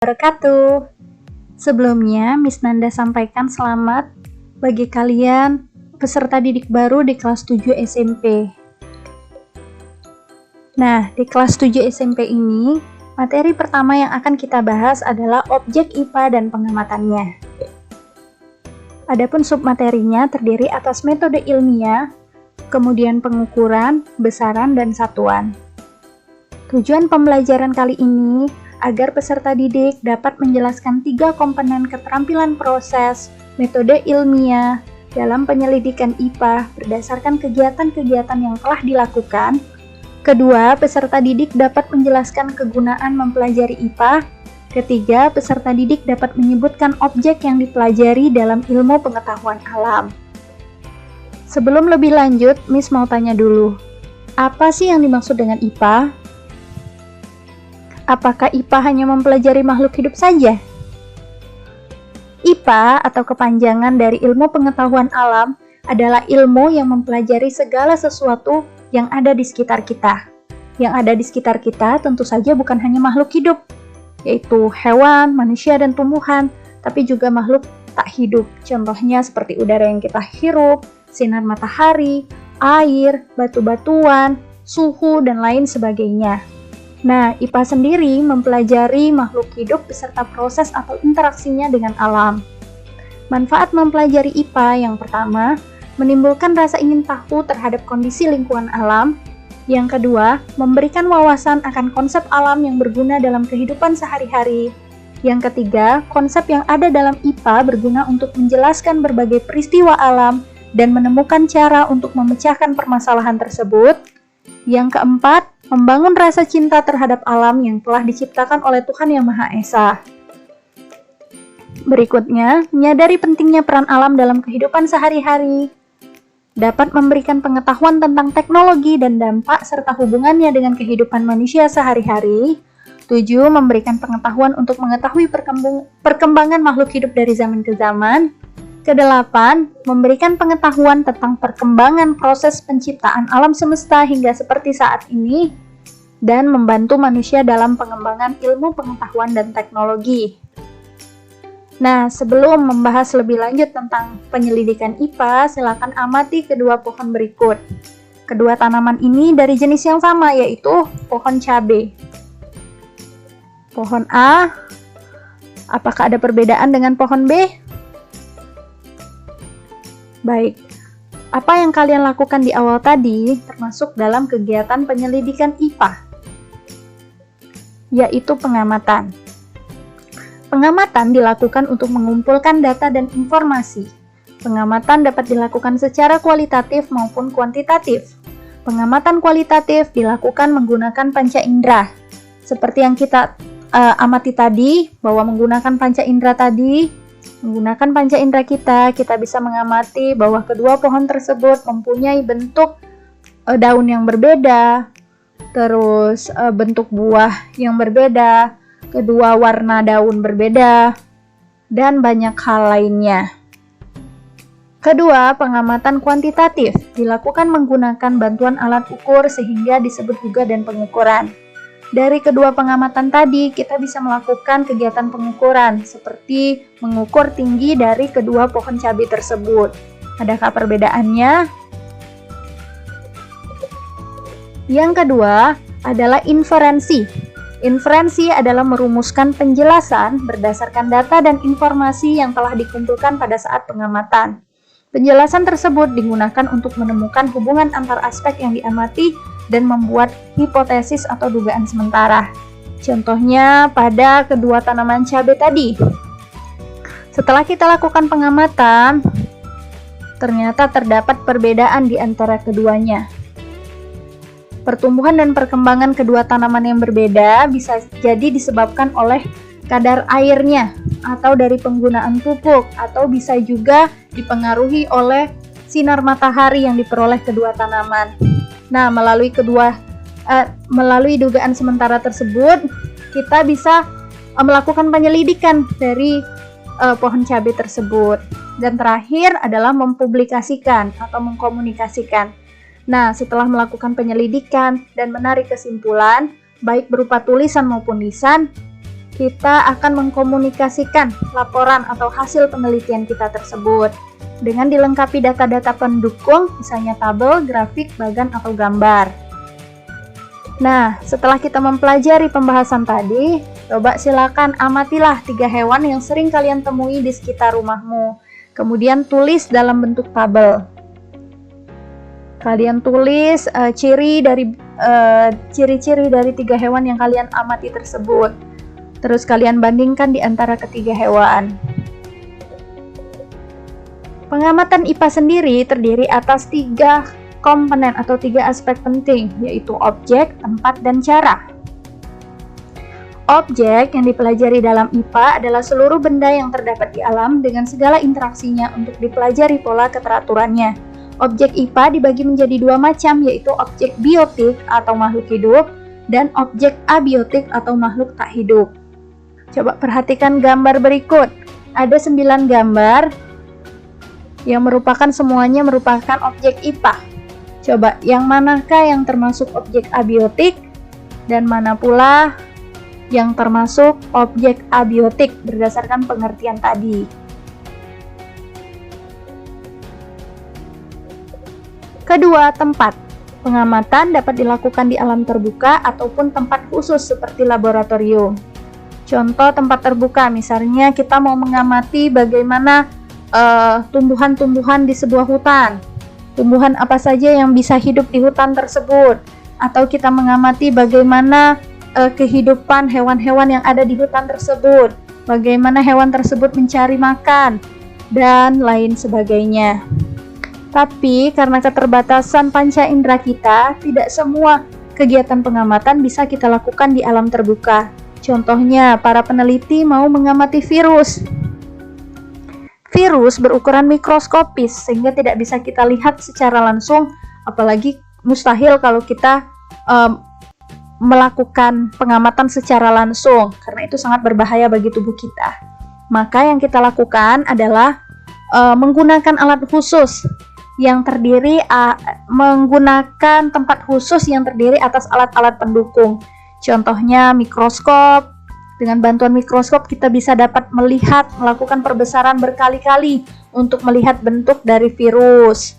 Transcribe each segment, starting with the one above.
Wabarakatuh. Sebelumnya, Miss Nanda sampaikan selamat bagi kalian peserta didik baru di kelas 7 SMP. Nah, di kelas 7 SMP ini, materi pertama yang akan kita bahas adalah objek IPA dan pengamatannya. Adapun submaterinya terdiri atas metode ilmiah, kemudian pengukuran, besaran, dan satuan. Tujuan pembelajaran kali ini agar peserta didik dapat menjelaskan 3 komponen keterampilan proses, metode ilmiah, dalam penyelidikan IPA berdasarkan kegiatan-kegiatan yang telah dilakukan. Kedua, peserta didik dapat menjelaskan kegunaan mempelajari IPA. Ketiga, peserta didik dapat menyebutkan objek yang dipelajari dalam ilmu pengetahuan alam. Sebelum lebih lanjut, Miss mau tanya dulu, apa sih yang dimaksud dengan IPA? Apakah IPA hanya mempelajari makhluk hidup saja? IPA atau kepanjangan dari ilmu pengetahuan alam adalah ilmu yang mempelajari segala sesuatu yang ada di sekitar kita. Yang ada di sekitar kita tentu saja bukan hanya makhluk hidup, yaitu hewan, manusia, dan tumbuhan, tapi juga makhluk tak hidup. Contohnya seperti udara yang kita hirup, sinar matahari, air, batu-batuan, suhu, dan lain sebagainya. Nah, IPA sendiri mempelajari makhluk hidup beserta proses atau interaksinya dengan alam. Manfaat mempelajari IPA yang pertama, menimbulkan rasa ingin tahu terhadap kondisi lingkungan alam. Yang kedua, memberikan wawasan akan konsep alam yang berguna dalam kehidupan sehari-hari. Yang ketiga, konsep yang ada dalam IPA berguna untuk menjelaskan berbagai peristiwa alam dan menemukan cara untuk memecahkan permasalahan tersebut. Yang keempat, membangun rasa cinta terhadap alam yang telah diciptakan oleh Tuhan Yang Maha Esa. Berikutnya, menyadari pentingnya peran alam dalam kehidupan sehari-hari. Dapat memberikan pengetahuan tentang teknologi dan dampak serta hubungannya dengan kehidupan manusia sehari-hari. 7. Memberikan pengetahuan untuk mengetahui perkembangan makhluk hidup dari zaman ke zaman. Kedelapan, memberikan pengetahuan tentang perkembangan proses penciptaan alam semesta hingga seperti saat ini, dan membantu manusia dalam pengembangan ilmu pengetahuan dan teknologi. Nah, sebelum membahas lebih lanjut tentang penyelidikan IPA, silakan amati kedua pohon berikut. Kedua tanaman ini dari jenis yang sama, yaitu pohon cabai. Pohon A, apakah ada perbedaan dengan pohon B? Baik, apa yang kalian lakukan di awal tadi termasuk dalam kegiatan penyelidikan IPA, yaitu pengamatan. Pengamatan dilakukan untuk mengumpulkan data dan informasi. Pengamatan dapat dilakukan secara kualitatif maupun kuantitatif. Pengamatan kualitatif dilakukan menggunakan panca indera. Seperti yang kita amati tadi, bahwa menggunakan panca indera tadi, menggunakan panca indera kita bisa mengamati bahwa kedua pohon tersebut mempunyai bentuk daun yang berbeda, terus bentuk buah yang berbeda, kedua warna daun berbeda, dan banyak hal lainnya. Kedua, pengamatan kuantitatif dilakukan menggunakan bantuan alat ukur sehingga disebut juga dan pengukuran. Dari kedua pengamatan tadi, kita bisa melakukan kegiatan pengukuran, seperti mengukur tinggi dari kedua pohon cabai tersebut. Adakah perbedaannya? Yang kedua adalah inferensi. Inferensi adalah merumuskan penjelasan berdasarkan data dan informasi yang telah dikumpulkan pada saat pengamatan. Penjelasan tersebut digunakan untuk menemukan hubungan antar aspek yang diamati dan membuat hipotesis atau dugaan sementara. Contohnya pada kedua tanaman cabai tadi. Setelah kita lakukan pengamatan, ternyata terdapat perbedaan di antara keduanya. Pertumbuhan dan perkembangan kedua tanaman yang berbeda bisa jadi disebabkan oleh kadar airnya, atau dari penggunaan pupuk, atau bisa juga dipengaruhi oleh sinar matahari yang diperoleh kedua tanaman. Nah, melalui dugaan sementara tersebut, kita bisa melakukan penyelidikan dari pohon cabai tersebut. Dan terakhir adalah mempublikasikan atau mengkomunikasikan. Nah, setelah melakukan penyelidikan dan menarik kesimpulan, baik berupa tulisan maupun lisan, kita akan mengkomunikasikan laporan atau hasil penelitian kita tersebut dengan dilengkapi data-data pendukung, misalnya tabel, grafik, bagan, atau gambar. Nah, setelah kita mempelajari pembahasan tadi, coba silakan amatilah 3 hewan yang sering kalian temui di sekitar rumahmu. Kemudian tulis dalam bentuk tabel. Kalian tulis ciri-ciri dari 3 hewan yang kalian amati tersebut. Terus kalian bandingkan di antara ketiga hewan. Pengamatan IPA sendiri terdiri atas 3 komponen atau 3 aspek penting, yaitu objek, tempat, dan cara. Objek yang dipelajari dalam IPA adalah seluruh benda yang terdapat di alam dengan segala interaksinya untuk dipelajari pola keteraturannya. Objek IPA dibagi menjadi 2 macam, yaitu objek biotik atau makhluk hidup dan objek abiotik atau makhluk tak hidup. Coba perhatikan gambar berikut. Ada 9 gambar yang semuanya merupakan objek IPA. Coba yang manakah yang termasuk objek abiotik dan mana pula yang termasuk objek abiotik berdasarkan pengertian tadi. Kedua, tempat. Pengamatan dapat dilakukan di alam terbuka ataupun tempat khusus seperti laboratorium. Contoh tempat terbuka, misalnya kita mau mengamati bagaimana tumbuhan-tumbuhan di sebuah hutan. Tumbuhan apa saja yang bisa hidup di hutan tersebut, atau kita mengamati bagaimana kehidupan hewan-hewan yang ada di hutan tersebut, bagaimana hewan tersebut mencari makan, dan lain sebagainya. Tapi karena keterbatasan panca indera kita, tidak semua kegiatan pengamatan bisa kita lakukan di alam terbuka. Contohnya, para peneliti mau mengamati virus. Virus berukuran mikroskopis sehingga tidak bisa kita lihat secara langsung, apalagi mustahil kalau kita melakukan pengamatan secara langsung karena itu sangat berbahaya bagi tubuh kita. Maka yang kita lakukan adalah menggunakan alat khusus yang menggunakan tempat khusus yang terdiri atas alat-alat pendukung. Contohnya mikroskop. Dengan bantuan mikroskop kita bisa dapat melakukan perbesaran berkali-kali untuk melihat bentuk dari virus.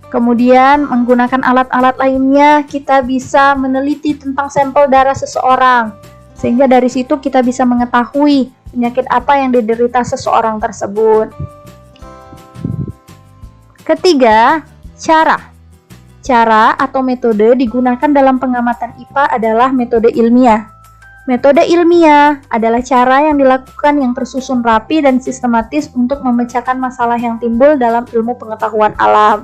Kemudian menggunakan alat-alat lainnya kita bisa meneliti tentang sampel darah seseorang. Sehingga dari situ kita bisa mengetahui penyakit apa yang diderita seseorang tersebut. Ketiga, cara. Cara atau metode digunakan dalam pengamatan IPA adalah metode ilmiah. Metode ilmiah adalah cara yang dilakukan yang tersusun rapi dan sistematis untuk memecahkan masalah yang timbul dalam ilmu pengetahuan alam.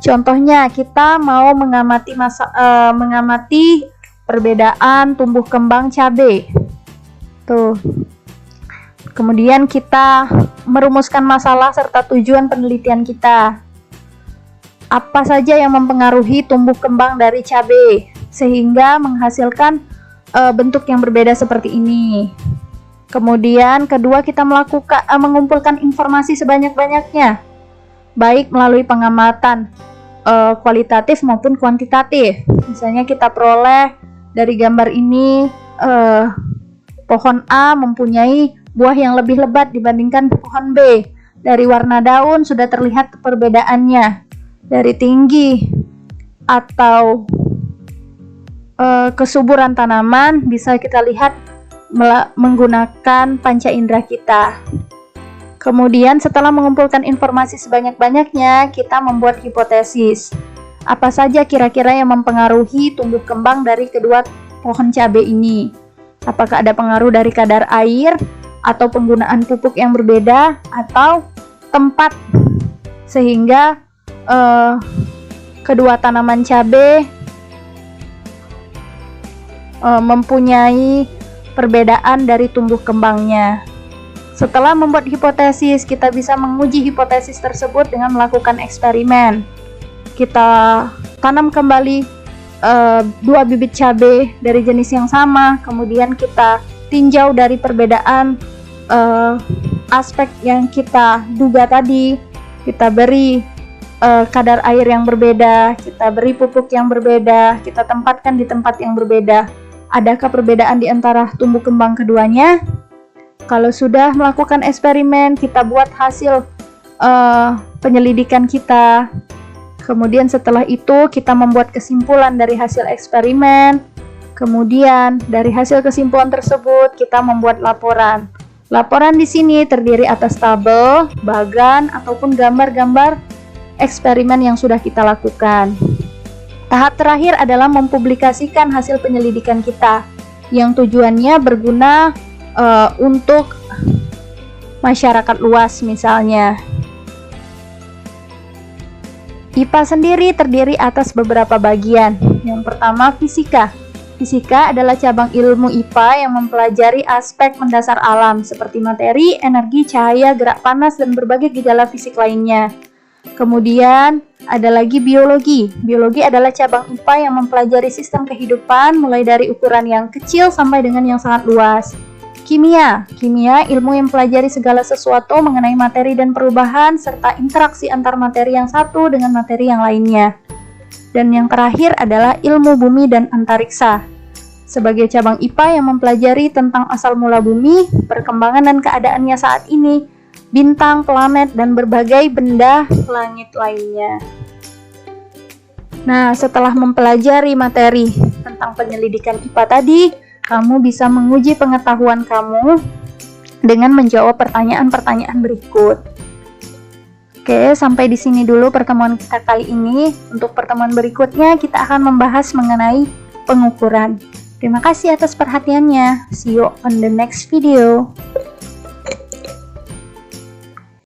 Contohnya, kita mau mengamati perbedaan tumbuh kembang cabai. Tuh. Kemudian kita merumuskan masalah serta tujuan penelitian kita. Apa saja yang mempengaruhi tumbuh kembang dari cabai sehingga menghasilkan bentuk yang berbeda seperti ini. Kemudian kedua, kita mengumpulkan informasi sebanyak-banyaknya, baik melalui pengamatan kualitatif maupun kuantitatif. Misalnya kita peroleh dari gambar ini pohon A mempunyai buah yang lebih lebat dibandingkan pohon B. Dari warna daun sudah terlihat perbedaannya. Dari tinggi atau kesuburan tanaman bisa kita lihat menggunakan panca indera kita. Kemudian setelah mengumpulkan informasi sebanyak-banyaknya, kita membuat hipotesis. Apa saja kira-kira yang mempengaruhi tumbuh kembang dari kedua pohon cabai ini? Apakah ada pengaruh dari kadar air, atau penggunaan pupuk yang berbeda, atau tempat, sehingga kedua tanaman cabai mempunyai perbedaan dari tumbuh kembangnya. Setelah membuat hipotesis, kita bisa menguji hipotesis tersebut dengan melakukan eksperimen. Kita tanam kembali 2 bibit cabai dari jenis yang sama, kemudian kita tinjau dari perbedaan aspek yang kita duga tadi. Kita beri kadar air yang berbeda, kita beri pupuk yang berbeda, kita tempatkan di tempat yang berbeda. Adakah perbedaan di antara tumbuh kembang keduanya? Kalau sudah melakukan eksperimen, kita buat hasil penyelidikan kita. Kemudian setelah itu kita membuat kesimpulan dari hasil eksperimen. Kemudian dari hasil kesimpulan tersebut kita membuat laporan. Laporan di sini terdiri atas tabel, bagan, ataupun gambar-gambar eksperimen yang sudah kita lakukan. Tahap terakhir adalah mempublikasikan hasil penyelidikan kita, yang tujuannya berguna untuk masyarakat luas misalnya. IPA sendiri terdiri atas beberapa bagian. Yang pertama, fisika. Fisika adalah cabang ilmu IPA yang mempelajari aspek mendasar alam seperti materi, energi, cahaya, gerak panas, dan berbagai gejala fisik lainnya. Kemudian ada lagi biologi. Biologi adalah cabang IPA yang mempelajari sistem kehidupan mulai dari ukuran yang kecil sampai dengan yang sangat luas. Kimia. Kimia ilmu yang mempelajari segala sesuatu mengenai materi dan perubahan serta interaksi antar materi yang satu dengan materi yang lainnya. Dan yang terakhir adalah ilmu bumi dan antariksa. Sebagai cabang IPA yang mempelajari tentang asal mula bumi, perkembangan dan keadaannya saat ini, bintang, planet, dan berbagai benda langit lainnya. Nah, setelah mempelajari materi tentang penyelidikan IPA tadi, kamu bisa menguji pengetahuan kamu dengan menjawab pertanyaan-pertanyaan berikut. Oke, sampai di sini dulu pertemuan kita kali ini. Untuk pertemuan berikutnya, kita akan membahas mengenai pengukuran. Terima kasih atas perhatiannya. See you on the next video.